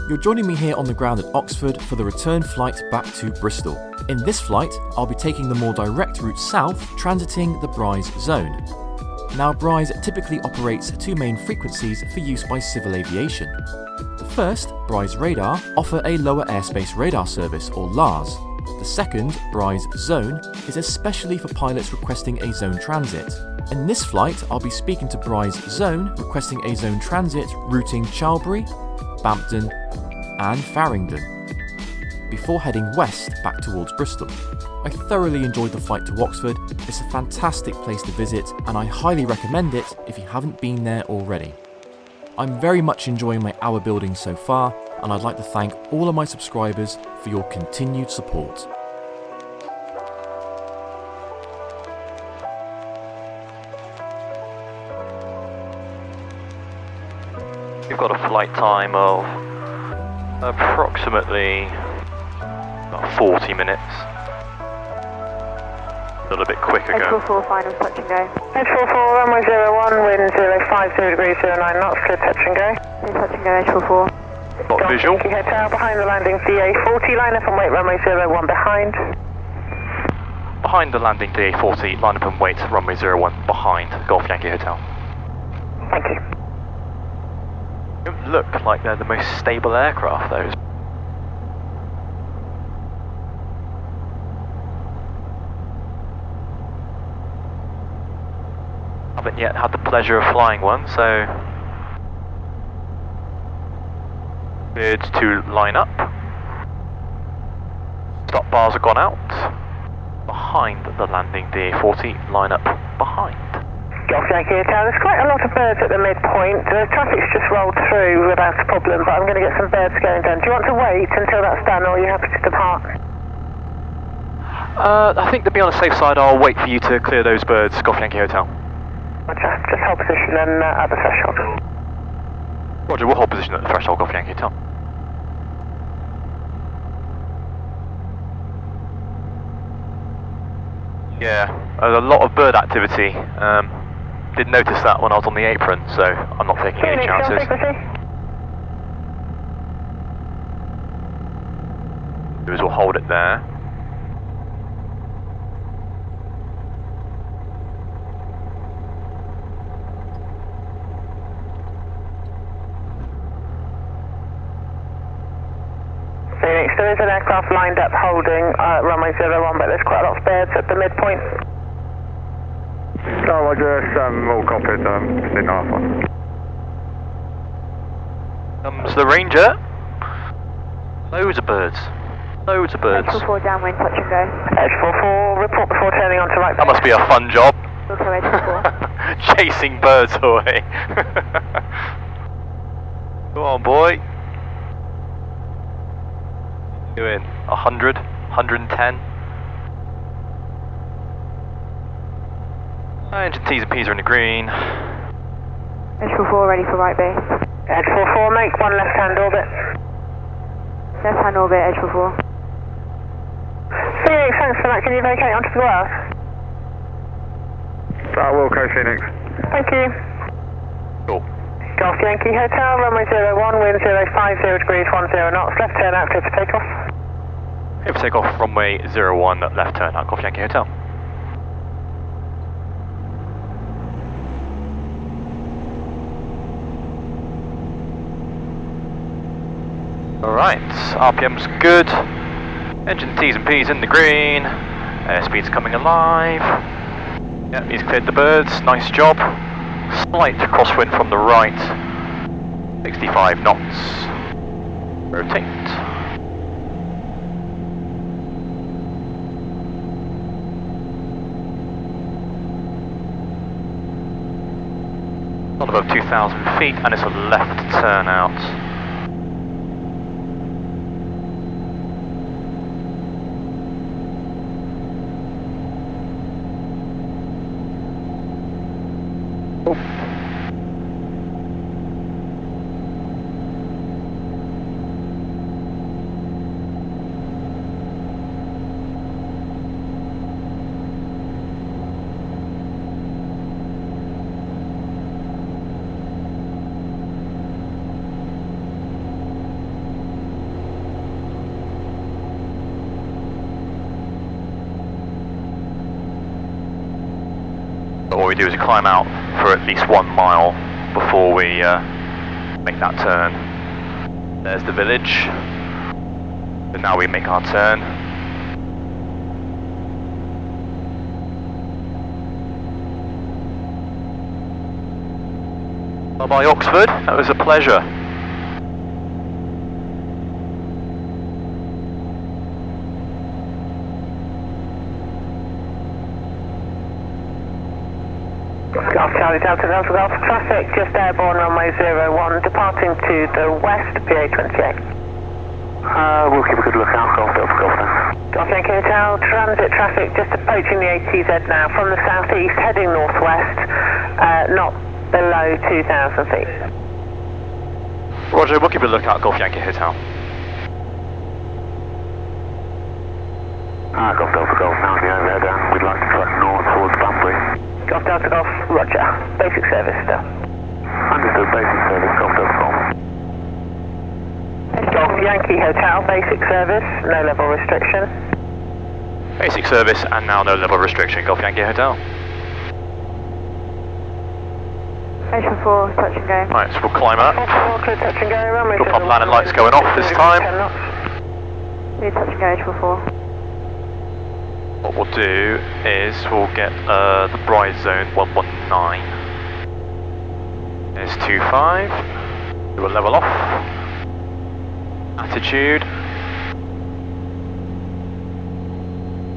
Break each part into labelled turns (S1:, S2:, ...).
S1: You're joining me here on the ground at Oxford for the return flight back to Bristol. In this flight, I'll be taking the more direct route south, transiting the Bryze Zone. Now, Brize typically operates two main frequencies for use by civil aviation. The first, Brize Radar, offer a lower airspace radar service, or LARS. The second, Bryce Zone, is especially for pilots requesting a zone transit. In this flight, I'll be speaking to Bryze Zone, requesting a zone transit routing Charlbury, Bampton and Faringdon, before heading west back towards Bristol. I thoroughly enjoyed the flight to Oxford. It's a fantastic place to visit and I highly recommend it if you haven't been there already. I'm very much enjoying my hour building so far, and I'd like to thank all of my subscribers for your continued support.
S2: We've got a flight time of approximately about 40 minutes. A little bit quicker go.
S3: H44, final touch and go.
S4: H44, runway 01, wind 050 degrees 09 knots, clear touch and go.
S3: Clear touch and go, H44.
S2: Got visual.
S4: Hotel behind the landing, DA40, line up and wait, runway 01 behind.
S2: Behind the landing, DA40, line up and wait, runway 01 behind, Golf Yankee Hotel.
S4: Thank you.
S2: They don't look like they're the most stable aircraft, those. Haven't yet had the pleasure of flying one, so birds to line up. Stop bars have gone out. Behind the landing, DA40, line up behind.
S4: Golf Yankee Hotel, there's quite a lot of birds at the midpoint. The traffic's just rolled through without a problem, but I'm going to get some birds going down. Do you want to wait until that's done, or are you happy to depart?
S2: I think to be on the safe side, I'll wait for you to clear those birds, Golf Yankee Hotel.
S4: Roger, just hold position and at the threshold.
S2: Roger, we'll hold position at the threshold, Golf Yankee Hotel. Yeah, there's a lot of bird activity. Didn't notice that when I was on the apron, so I'm not taking any chances. We'll hold it there.
S4: Phoenix, there is an aircraft lined up holding runway 01, but there's quite a lot of birds at the midpoint.
S5: Oh, Roger, all copied, in Alpha.
S2: Comes the Ranger. Loads of birds. Loads of birds.
S3: H44 downwind, touch and go.
S4: H44, report before turning onto right.
S2: That must be a fun job.
S3: Also H44.
S2: Chasing birds away. Come on, boy. Doing 100, 110. Engine T's and P's are in the green.
S3: H44 ready for right base.
S4: H44, make one left-hand orbit.
S3: Left hand orbit, H44.
S4: Phoenix, thanks for that. Can you vacate onto the grass?
S5: I will, go Phoenix.
S4: Thank you.
S2: Cool.
S4: Golf Yankee Hotel, runway 01, wind 050 degrees 10 knots, left turn out, clear for takeoff.
S2: Clear for takeoff, runway 01, left turn out, Golf Yankee Hotel. Alright, RPM's good. Engine T's and P's in the green. Airspeed's coming alive. Yeah, he's cleared the birds, nice job. Slight crosswind from the right. 65 knots. Rotate. Not above 2,000 feet, and it's a left turn out. do is climb out for at least 1 mile before we make that turn. There's the village. So now we make our turn. Bye bye Oxford, that was a pleasure.
S4: Golf Charlie Delta Delta Golf traffic just airborne runway 01 departing to the west PA 28.
S5: We'll keep a good lookout. Golf Delta Golf now.
S4: Golf Yankee Hotel transit traffic just approaching the ATZ now from the southeast heading northwest, not below 2,000 feet.
S2: Roger, we'll keep a lookout, Golf Yankee Hotel.
S5: Golf Delta Golf now in the overhead, and we'd like to track north towards Banbury.
S4: Golf Delta Golf, roger. Basic service still.
S5: Understood, basic service, Golf Delta Golf.
S4: Golf Yankee Hotel, basic service, no level restriction.
S2: Basic service and now no level restriction, Golf Yankee Hotel.
S3: H4, touch and go.
S2: Right, so we'll climb up.
S4: Clear touch and go, runway
S2: We'll pop landing lights going off this time.
S3: Clear touch and go, H44.
S2: What we'll do is we'll get the Bryze Zone 119. There's 25. Do a level off. Attitude.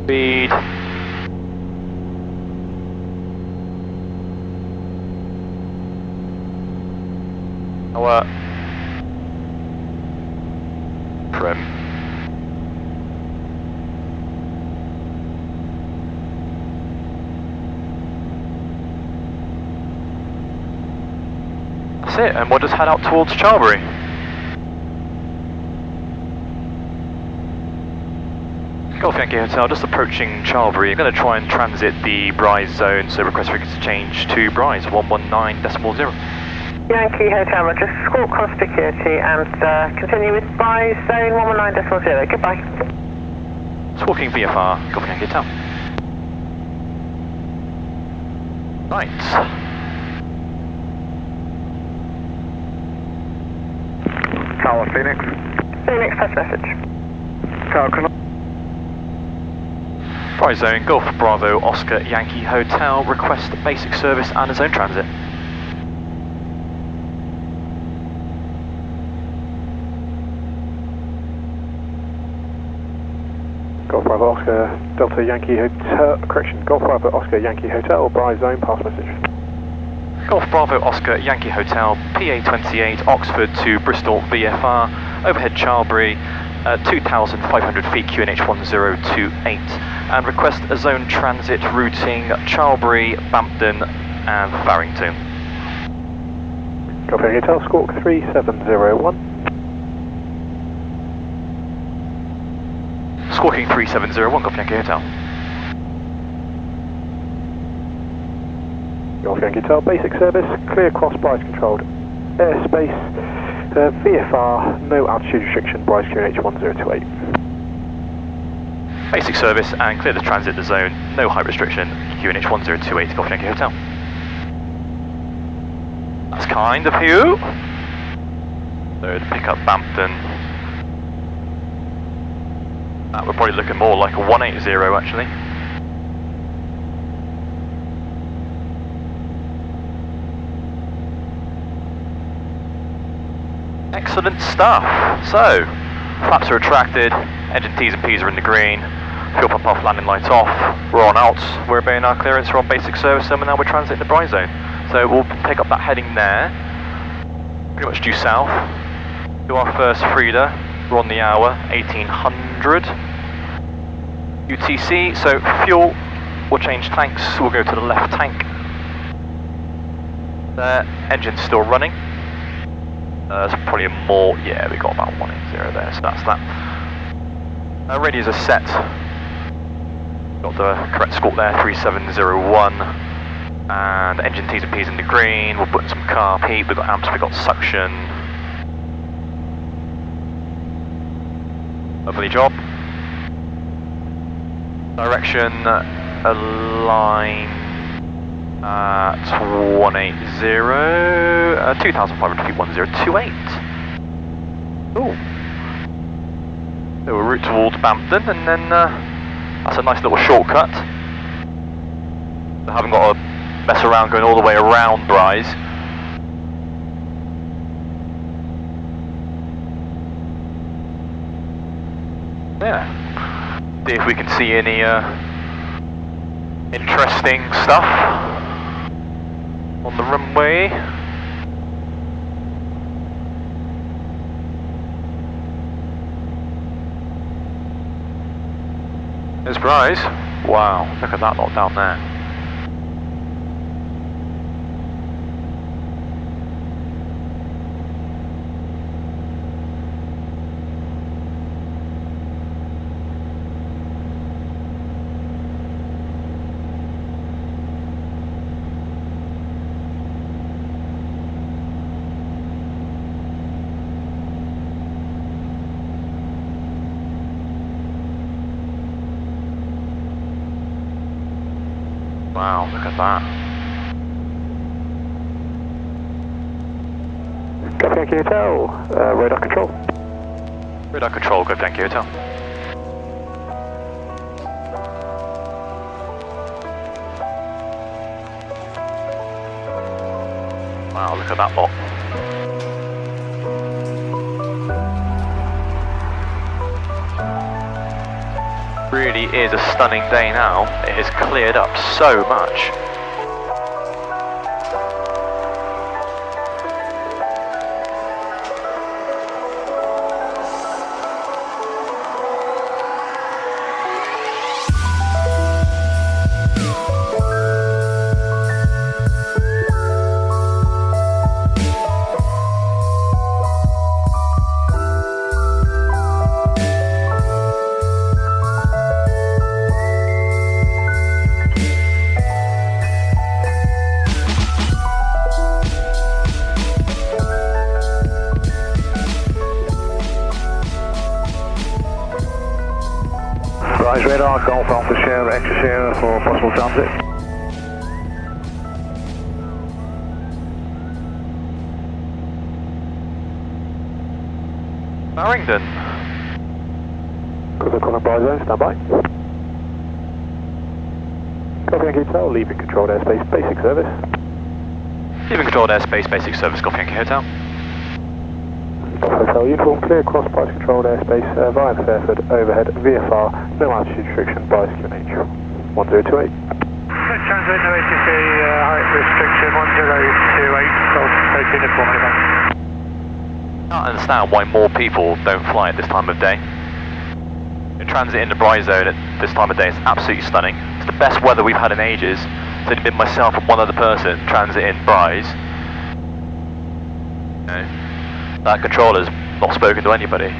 S2: Speed. Power. Trim. That's it, and we'll just head out towards Charlbury. Golf Yankee Hotel, just approaching Charlbury. I'm going to try and transit the Bryze Zone, so request for to change to Brize 119.0.
S4: Yankee Hotel, roger. Squawk cross security and continue with Bryze Zone 119.0. Goodbye.
S2: Squawking VFR, Golf Yankee Hotel. Right.
S5: Tower Phoenix.
S4: Phoenix, press message.
S5: Tower Canal.
S2: Bryze Zone, Golf Bravo Oscar Yankee Hotel, request basic service and a zone transit.
S6: Golf Bravo Oscar Delta Yankee Hotel, correction, Golf Bravo Oscar Yankee Hotel, Bryze Zone, pass message.
S2: Golf Bravo Oscar Yankee Hotel, PA28, Oxford to Bristol VFR, overhead Charlbury, 2,500 feet QNH 1028, and request a zone transit routing Charlbury, Bampton and Faringdon.
S6: Golf Yankee Hotel, Squawk 3701.
S2: Squawking 3701, Golf Yankee Hotel.
S6: Golf Yankee Hotel, basic service, clear cross Bryze controlled airspace, VFR, no altitude restriction, Bryze QNH 1028.
S2: Basic service and clear the transit the zone, no height restriction, QNH 1028, Golf Yankee Hotel. That's kind of you. So to pick up Bampton. That we're probably looking more like a 180 actually. Excellent stuff. So, flaps are retracted, engine T's and P's are in the green, fuel pump off, landing lights off, we're on out, we're obeying our clearance, we're on basic service, and now we're transiting the Bryze Zone. So we'll take up that heading there, pretty much due south, do our first Frida, we're on the hour, 1800. UTC, so fuel, we'll change tanks, we'll go to the left tank. There, engine's still running. There's probably more, yeah, we got about 180 there, so that's that. Radios are set. Got the correct squawk there, 3701. And engine T's and P's in the green, we'll put in some carb heat, we've got amps, we've got suction. Lovely job. Direction, align At 180, 2,500 feet, 1028. Cool. So we're route towards Bampton, and then that's a nice little shortcut. I haven't got to mess around going all the way around Brize. Yeah. See if we can see any interesting stuff on the runway. There's Brize. Wow, look at that lot down there. Wow, look at that.
S6: Go Yankee Hotel, radar control.
S2: Radar control, go Yankee Hotel. Wow, look at that lot. Really is a stunning day now. It has cleared up so much.
S6: Brize radar, Golf Alpha Sierra, Extra Sierra for possible transit.
S2: Faringdon.
S6: Good luck on Bryze Zone, stand by. Copy Yankee Hotel, leaving controlled airspace, basic service.
S2: Leaving controlled airspace, basic service, Golf Yankee Hotel.
S6: Hotel uniform, clear across Bryce controlled airspace via the Fairford, overhead, VFR, no altitude restriction, Bryce QNH 1028.
S4: Transmit no ATC, height restriction 1028, Golf 13 at 4 minutes.
S2: I can't understand why more people don't fly at this time of day. The transit in the Bryze Zone at this time of day is absolutely stunning. It's the best weather we've had in ages. It's only been myself and one other person transit in Brize. You know, that controller's not spoken to anybody.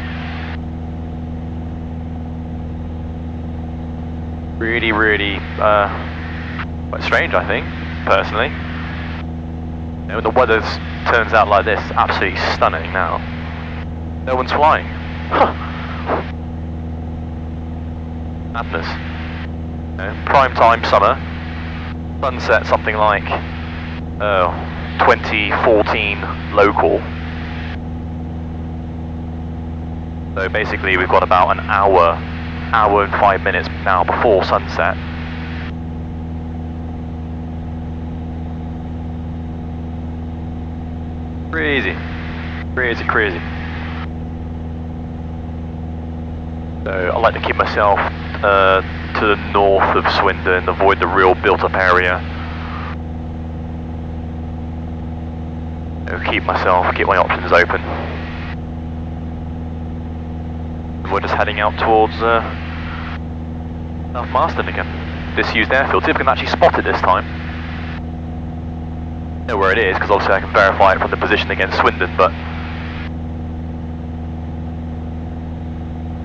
S2: Really, really quite strange, I think, personally. You know, when the weather turns out like this, it's absolutely stunning now. No one's flying. Huh. Madness. You know, prime time summer. Sunset something like 2014 local. So basically we've got about an hour and 5 minutes now before sunset. Crazy. Crazy, crazy. So I like to keep myself to the north of Swindon, avoid the real built up area. You know, keep my options open. We're just heading out towards South Marston again. Disused airfield. See if we can actually spot it this time. Know where it is, because obviously I can verify it from the position against Swindon, but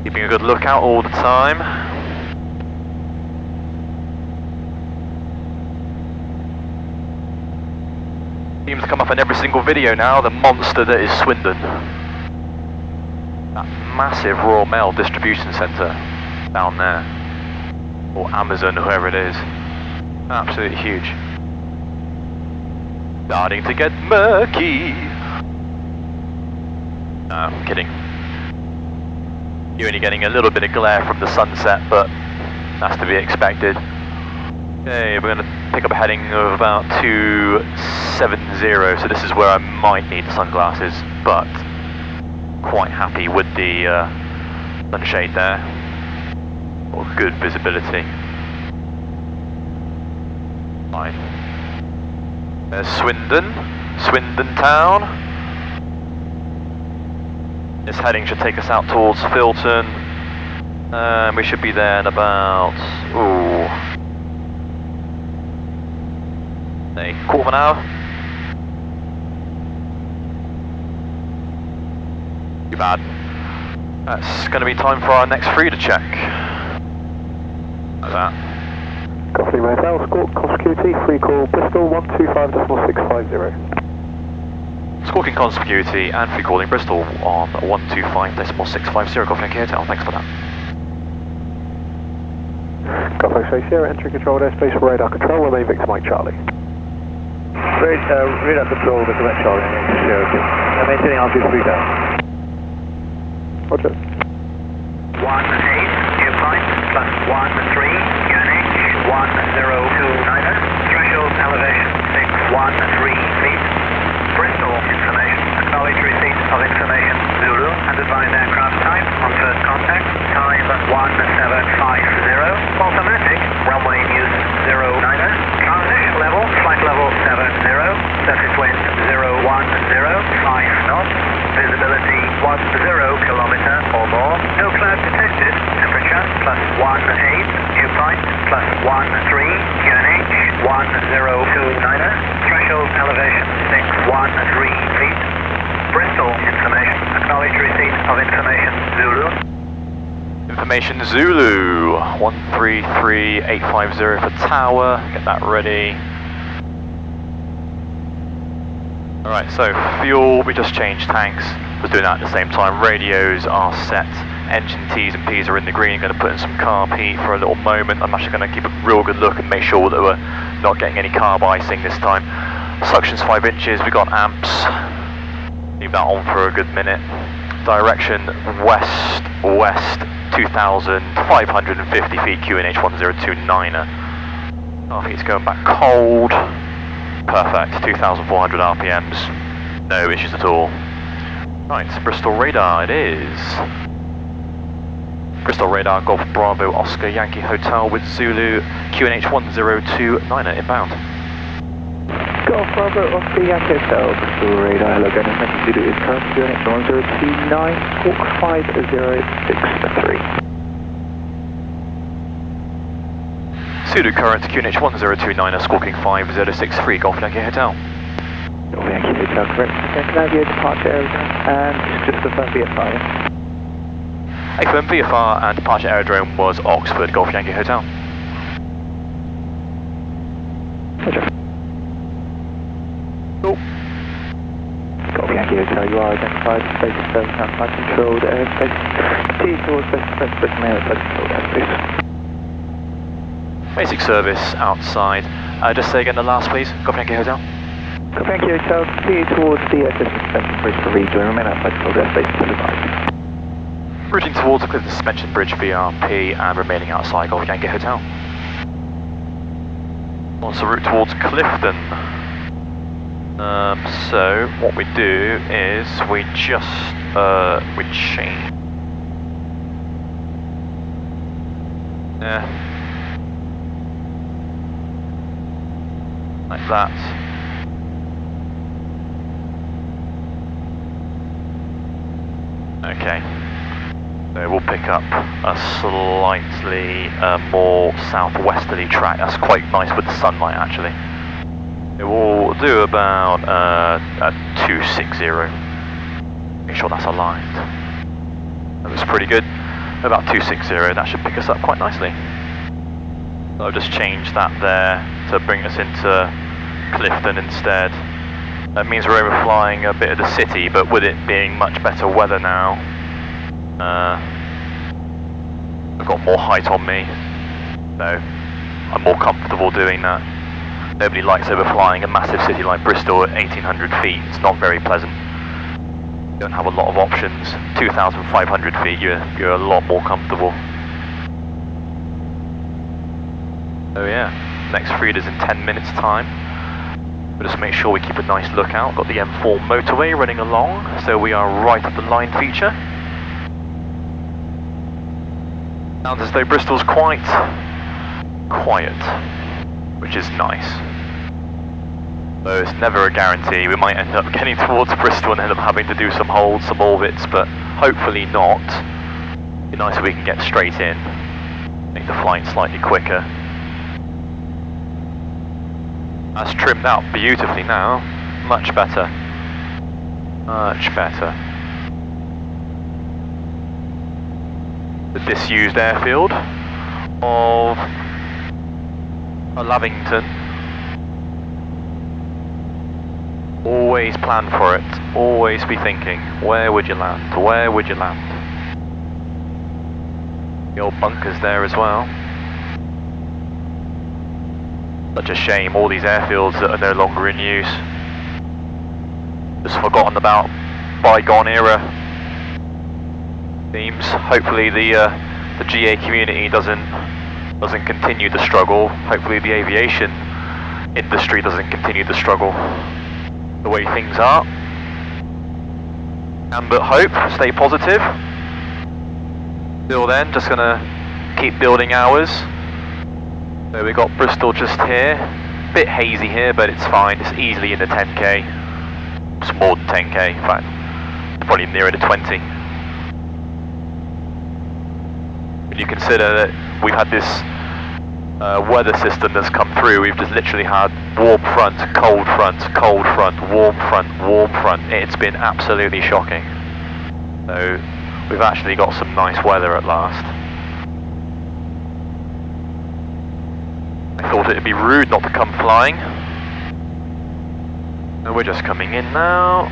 S2: keeping a good lookout all the time. Seems to come up in every single video now, the monster that is Swindon. That massive Royal Mail distribution centre down there. Or Amazon, whoever it is. Absolutely huge. Starting to get murky. No, I'm kidding. You're only getting a little bit of glare from the sunset, but that's to be expected. Okay, we're going to pick up a heading of about 270, so this is where I might need sunglasses, but quite happy with the sunshade there. Or good visibility. Fine. There's Swindon town. This heading should take us out towards Filton. We should be there in about, a quarter of an hour. Too bad. That's going to be time for our next free to check. Like that.
S6: Coffee Motel, Squawk, Conspicuity, free call, Bristol 125.650.
S2: Squawking Conspicuity and free calling Bristol on 125.650. Golf Yankee Hotel, thanks for that.
S6: Golf X-ray Sierra, entry controlled airspace, radar control, remain Victor Mike Charlie. Radar control, Victor Mike Charlie, Sierra 2. Maintaining altitude 3000. Roger.
S7: 18, viewpoint, plus 13, UNH, 1029er, threshold elevation 613 feet. Bristol information, acknowledge receipt of information, Zulu, and advise aircraft type on first contact, time 1750, automatic, runway news 09er, transition level, flight level 70, surface wind 010, 5 knots, visibility 10 kilometer or more, no cloud detected, temperature plus 18, viewpoint plus 13, QNH 1029er, threshold elevation 613 feet. Bristol information, acknowledge receipt of information, Zulu.
S2: Information Zulu, 133850 for tower, get that ready. Alright, so fuel, we just changed tanks, was doing that at the same time. Radios are set, engine T's and P's are in the green, going to put in some carb heat for a little moment. I'm actually going to keep a real good look and make sure that we're not getting any carb icing this time. Suction's 5 inches, we got amps, leave that on for a good minute. Direction west 2,550 feet, QNH 1029er. Oh, he's going back cold. Perfect, 2,400 RPMs, no issues at all. Right, Bristol radar it is. Bristol radar, Golf Bravo Oscar Yankee Hotel with Zulu, QNH 1029er inbound.
S8: Golf Bravo Oscar Yankee Hotel, Bristol radar, hello, going to Zulu is current QNH 1029, Squawk 5063.
S2: Zulu current QNH 1029er, squawking 5063, Golf Yankee Hotel.
S8: Golf Yankee Hotel, correct. Canadian departure aerodrome and just the VFR.
S2: Affirm VFR and departure aerodrome was Oxford, Golf Yankee Hotel.
S8: Roger.
S2: Cool.
S8: Golf Yankee Hotel, you are identified as space service and flight controlled airspace. Continue towards West Britain Mail flight controlled airspace.
S2: Basic service outside. Just say again the last please, Golf Yankee Hotel.
S8: Golf Yankee Hotel, continue towards the Clifton Suspension Bridge for rejoin, remain outside controlled airspace until advised.
S2: Routing towards the Clifton Suspension Bridge VRP and remaining outside Golf Yankee Hotel. Also route towards Clifton. So what we do is we just we change. Like that. Okay. So we'll pick up a slightly more southwesterly track. That's quite nice with the sunlight actually. It will do about a 260. Make sure that's aligned. That looks pretty good. About 260, that should pick us up quite nicely. So I've just changed that there to bring us into Clifton instead. That means we're overflying a bit of the city, but with it being much better weather now, I've got more height on me, so I'm more comfortable doing that. Nobody likes overflying a massive city like Bristol at 1800 feet. It's not very pleasant. You don't have a lot of options. 2,500 feet, you're a lot more comfortable. So yeah, next freed is in 10 minutes time. We'll just make sure we keep a nice lookout. Got the M4 motorway running along, so we are right at the line feature. Sounds as though Bristol's quite quiet, which is nice. So it's never a guarantee. We might end up getting towards Bristol and end up having to do some holds, some orbits, but hopefully not. It'd be nice if we can get straight in, make the flight slightly quicker. That's trimmed out beautifully now. Much better. Much better. The disused airfield of Lavington. Always plan for it. Always be thinking, where would you land? Where would you land? The old bunker's there as well. Such a shame, all these airfields that are no longer in use. Just forgotten about bygone era themes. Hopefully the GA community doesn't continue the struggle. Hopefully the aviation industry doesn't continue the struggle the way things are. And but hope, stay positive. Till then, just gonna keep building hours. So we got Bristol just here, bit hazy here, but it's fine, it's easily in the 10k, it's more than 10k, in fact, it's probably nearer to 20. When you consider that we've had this weather system that's come through, we've just literally had warm front, cold front, cold front, warm front, warm front. It's been absolutely shocking. So we've actually got some nice weather at last. I thought it'd be rude not to come flying. So we're just coming in now.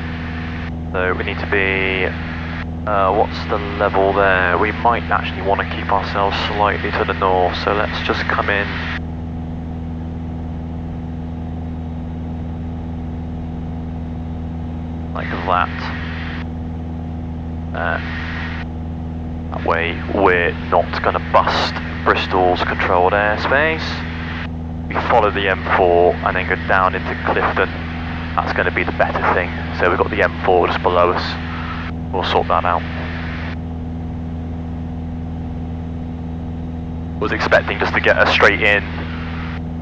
S2: So we need to be, what's the level there? We might actually want to keep ourselves slightly to the north, so let's just come in. Like that. That way we're not going to bust Bristol's controlled airspace. We follow the M4 and then go down into Clifton. That's going to be the better thing. So we've got the M4 just below us. We'll sort that out. Was expecting just to get a straight in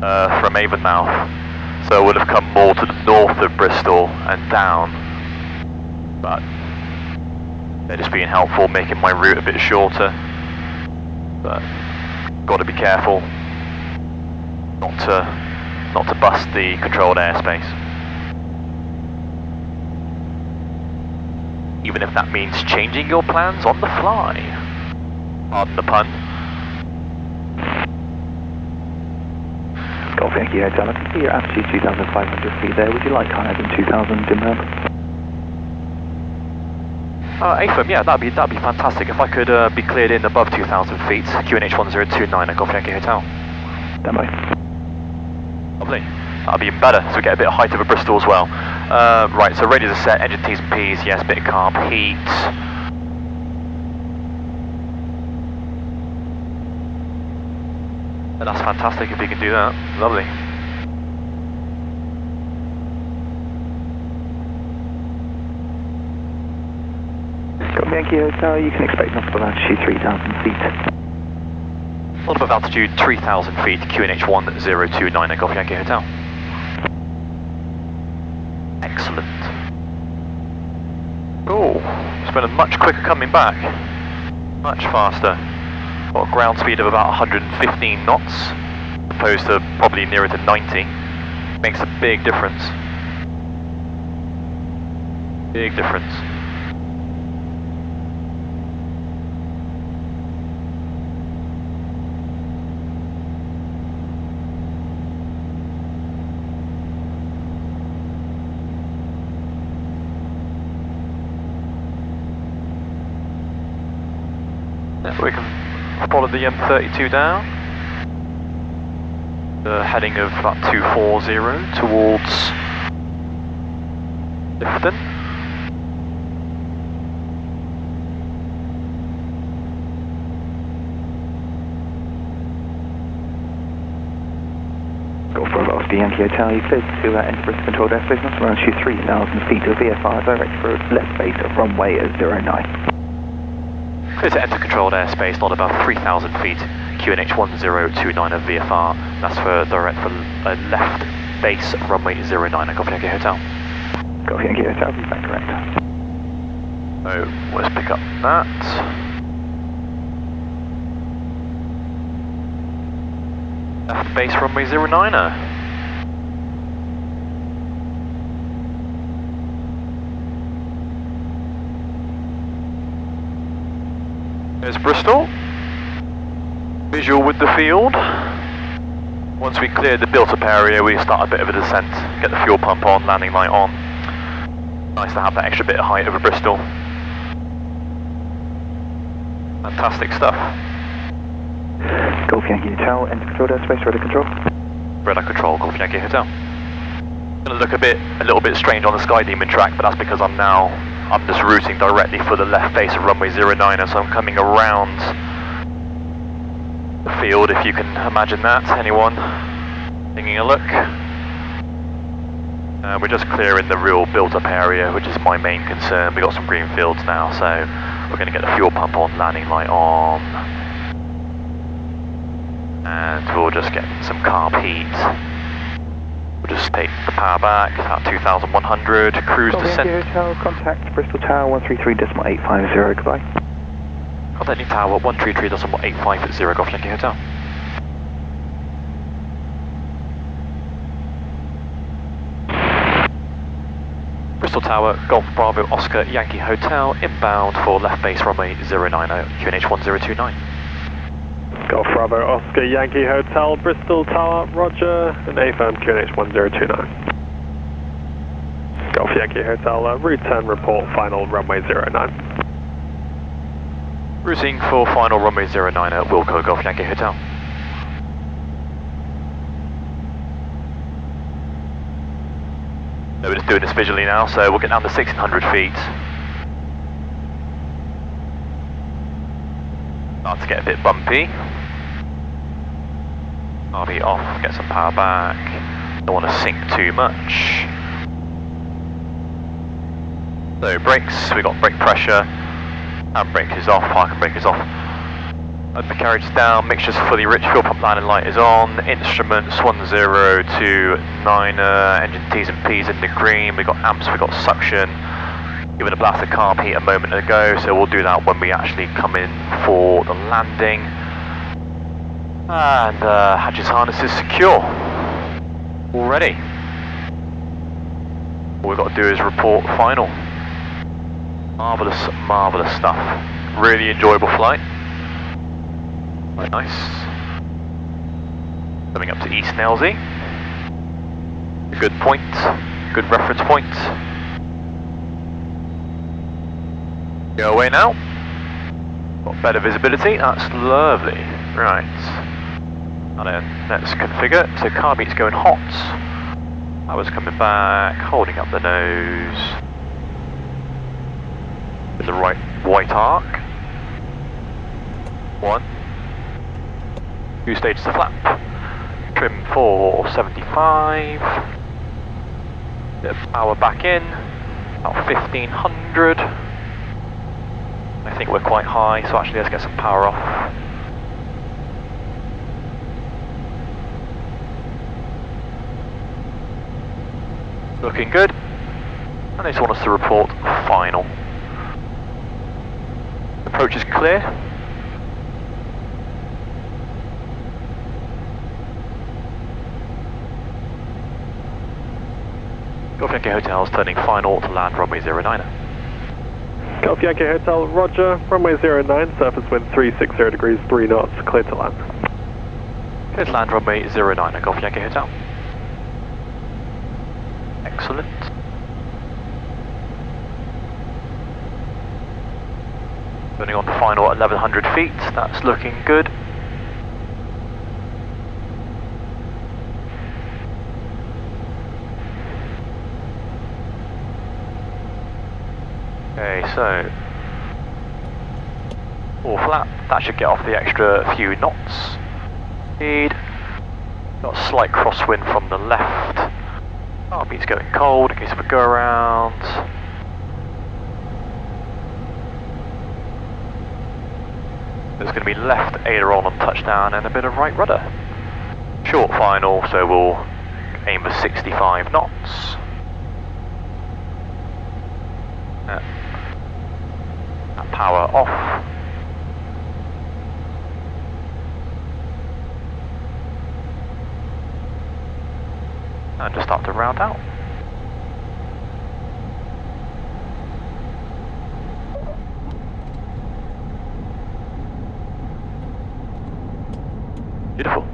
S2: from Avonmouth. So I would have come more to the north of Bristol and down. But they're just being helpful, making my route a bit shorter. But got to be careful. Not to bust the controlled airspace. Even if that means changing your plans on the fly. Pardon the pun.
S8: Golf Yankee Hotel, I can see your altitude 2,500 feet there. Would you like higher than 2,000 inbound?
S2: AFM, yeah, that'd be fantastic if I could be cleared in above 2,000 feet. QNH 1029 at Golf Yankee Hotel.
S8: Standby.
S2: Lovely. That'll be even better, so we get a bit of height over Bristol as well. Right, so radios are set, engine T's and P's, yes, bit of carb, heat. And that's fantastic if we can do that. Lovely.
S8: Yankee Hotel, you can expect an altitude altitude 3,000 feet.
S2: On above altitude 3,000 feet, QNH 1029 at Golf Yankee Hotel. Excellent. Oh, it's been a much quicker coming back. Much faster. Got a ground speed of about 115 knots, opposed to probably nearer to 90. Makes a big difference. Big difference. We can follow the M32 down. The heading of about 240 towards Clifton.
S8: Golf Bravo Oscar Yankee Hotel, you cleared to enter Bristol controlled airspace, not around you 3,000 feet of VFR, direct for left base of runway 09.
S2: Clear to enter controlled airspace, not about 3,000 feet, QNH 1029 of VFR, that's for direct for left base runway 09 at Golf Yankee Hotel.
S8: Golf Yankee Hotel, is that correct?
S2: So, let's pick up that. Left base runway 09er. There's Bristol. Visual with the field. Once we clear the built-up area, we start a bit of a descent. Get the fuel pump on, landing light on. Nice to have that extra bit of height over Bristol. Fantastic stuff.
S8: Golf Yankee Hotel, enter controlled airspace, radar control.
S2: Radar control, Golf Yankee Hotel. Gonna look a little bit strange on the Sky Demon track, but that's because I'm just routing directly for the left base of runway 09er, so I'm coming around the field, if you can imagine that. Anyone taking a look? We're just clearing the real built-up area, which is my main concern. We've got some green fields now, so we're going to get the fuel pump on, landing light on, and we'll just get some carb heat. We'll just take the power back, about 2,100, cruise descent.
S8: Hotel, contact Bristol Tower 133.850, goodbye.
S2: Contacting Tower 133.850, Golf Yankee Hotel. Bristol Tower, Golf Bravo Oscar Yankee Hotel, inbound for left base runway 090, QNH 1029.
S6: Golf Bravo Oscar Yankee Hotel, Bristol Tower, roger, and AFM QNH 1029. Golf Yankee Hotel, route 10 report, final runway 09.
S2: Routing for final runway 09 at Wilco, Golf Yankee Hotel. So we're just doing this visually now, so we'll get down to 1,600 feet. Start to get a bit bumpy. RV off, get some power back. Don't want to sink too much. So brakes, we got brake pressure. Handbrake is off, parking brake is off. Undercarriage is down, mixture's fully rich, fuel pump landing light is on. Instruments 1029er, engine T's and P's in the green. We've got amps, we've got suction. Given a blast of carb heat a moment ago, so we'll do that when we actually come in for the landing. And hatches harness is secure. All ready. All we've got to do is report final. Marvellous, marvellous stuff. Really enjoyable flight. Very nice. Coming up to East Nailsea. A good point, good reference point. Go away now. Got better visibility, that's lovely. Right. And then let's configure. So carb heat's going hot. Power's coming back, holding up the nose. With the right white arc. 1. 2 stages of flap. Trim 475. Bit of power back in. About 1,500. I think we're quite high, so actually let's get some power off. Looking good. And they just want us to report final. Approach is clear. Golf Yankee Hotel is turning final to land runway 09.
S6: Golf Yankee Hotel, roger, runway 09, surface wind 360 degrees, 3 knots, clear to land.
S2: Clear to land runway 09 at Golf Yankee Hotel. Excellent. Turning on to final at 1,100 feet, that's looking good. so 4 flat, that should get off the extra few knots. Speed, got a slight crosswind from the left. RB's going cold in case of a go around. There's going to be left aileron on touchdown and a bit of right rudder. Short final, so we'll aim for 65 knots. Power off. And just start to round out. Beautiful.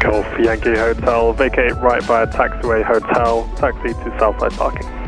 S6: Golf Yankee Hotel, vacate right by a taxiway hotel, taxi to Southside parking.